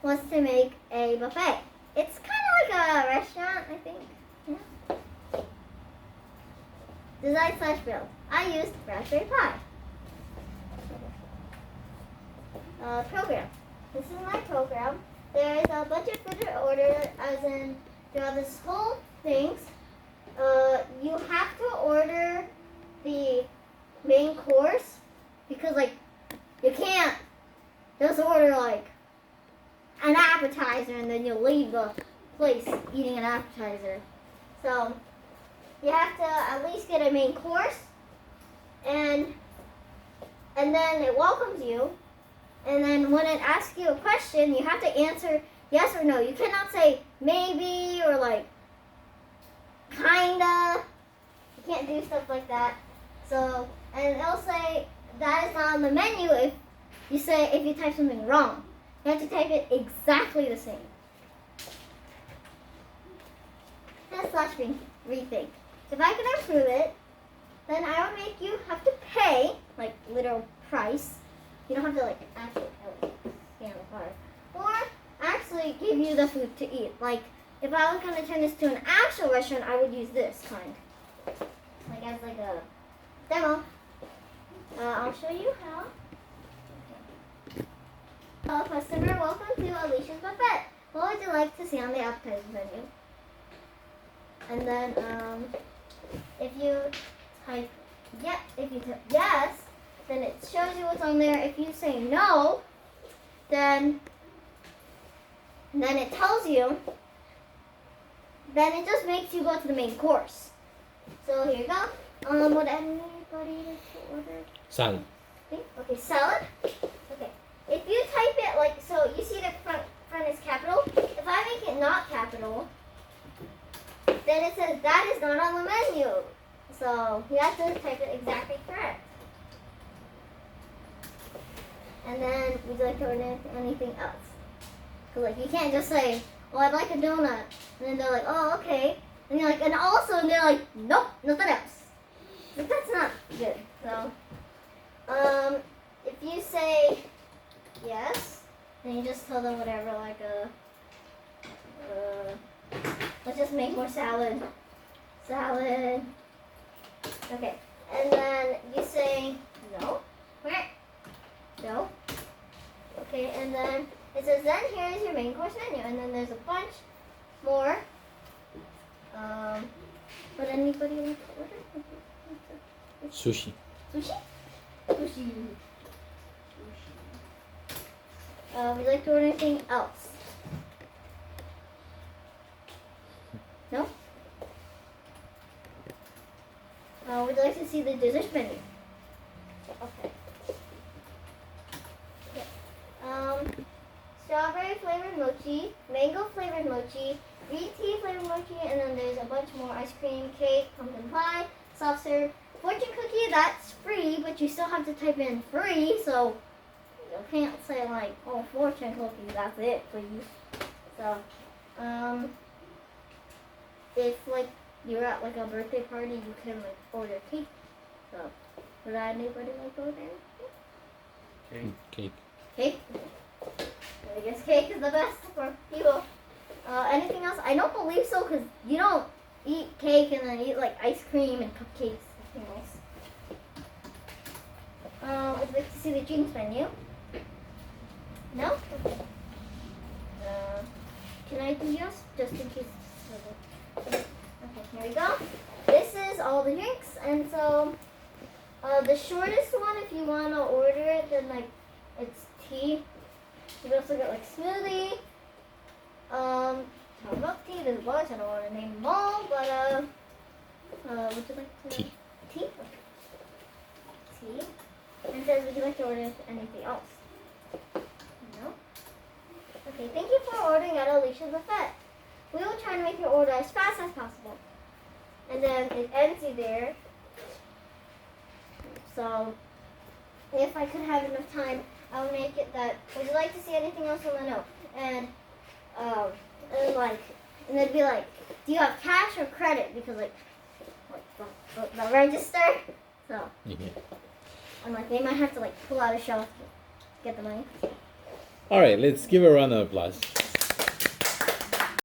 wants to make a buffet. It's kind of like a restaurant, I think. Yeah. Design/build. I used Raspberry Pi. Program. This is my program. There's a bunch of food to order, as in throughout this whole things. You have to order the main course because you can't just order an appetizer and then you'll leave the place eating an appetizer. So you have to at least get a main course, and then it welcomes you, and then when it asks you a question, you have to answer yes or no. You cannot say maybe or kinda. You can't do stuff like that. So, and it'll say that is not on the menu if you type something wrong. You have to type it exactly the same. That's /rethink. If I can approve it, then I would make you have to pay, literal price. You don't have to actually scan the card. Or actually give you the food to eat. If I was going to turn this to an actual restaurant, I would use this kind. As a demo. I'll show you how. Hello customer, welcome to Alisha's Buffet. What would you like to see on the appetizer menu? And then if you type yes, then it shows you what's on there. If you say no, then it tells you. Then it just makes you go to the main course. So here you go. Would anybody like to order? Salad. Okay, salad. Okay. If you type it so, you see the front is capital. If I make it not capital, then it says that is not on the menu. So you have to type it exactly correct. And then would you like to order anything else? Because you can't just say, well, I'd like a donut. And then they're like, oh, okay. And you're like, and also, and they're like, nope, nothing else. But that's not good. So, if you say yes, then you just tell them whatever, let's just make more salad. Salad. Okay. And then you say no. No. Okay, and then it says, then here is your main course menu. And then there's a bunch more. Would anybody like to order? Sushi. Sushi? Sushi. Would you like to order anything else? No? Would you like to see the dessert menu? Okay. Strawberry flavored mochi, mango flavored mochi, green tea flavored mochi, and then there's a bunch more: ice cream, cake, pumpkin pie, soft serve, fortune cookie. That's free, but you still have to type in free, so you can't say oh, fortune cookie, that's it, please. So, if you're at a birthday party, you can order cake. So, would anybody like to order anything? Cake. Cake? I guess cake is the best for people. Anything else? I don't believe so, because you don't eat cake and then eat ice cream and cupcakes. Nothing else. Would you like to see the drinks menu? No? Okay. Can I do yes? Just in case. Okay, here we go. This is all the drinks, and so the shortest one, if you want to order it, then it's tea. You can also get smoothie. Talk about tea. There's a bunch. I don't want to name them all, but would you like to? Tea. Tea. Okay. Tea. And it says, would you like to order anything else? No. Okay. Thank you for ordering at Alisha's Buffet. We will try to make your order as fast as possible. And then it ends you there. So, if I could have enough time, I would make it that, would you like to see anything else on the note? And they'd be do you have cash or credit? Because the register. So, Yeah. and they might have to pull out a shelf to get the money. All right, let's give a round of applause.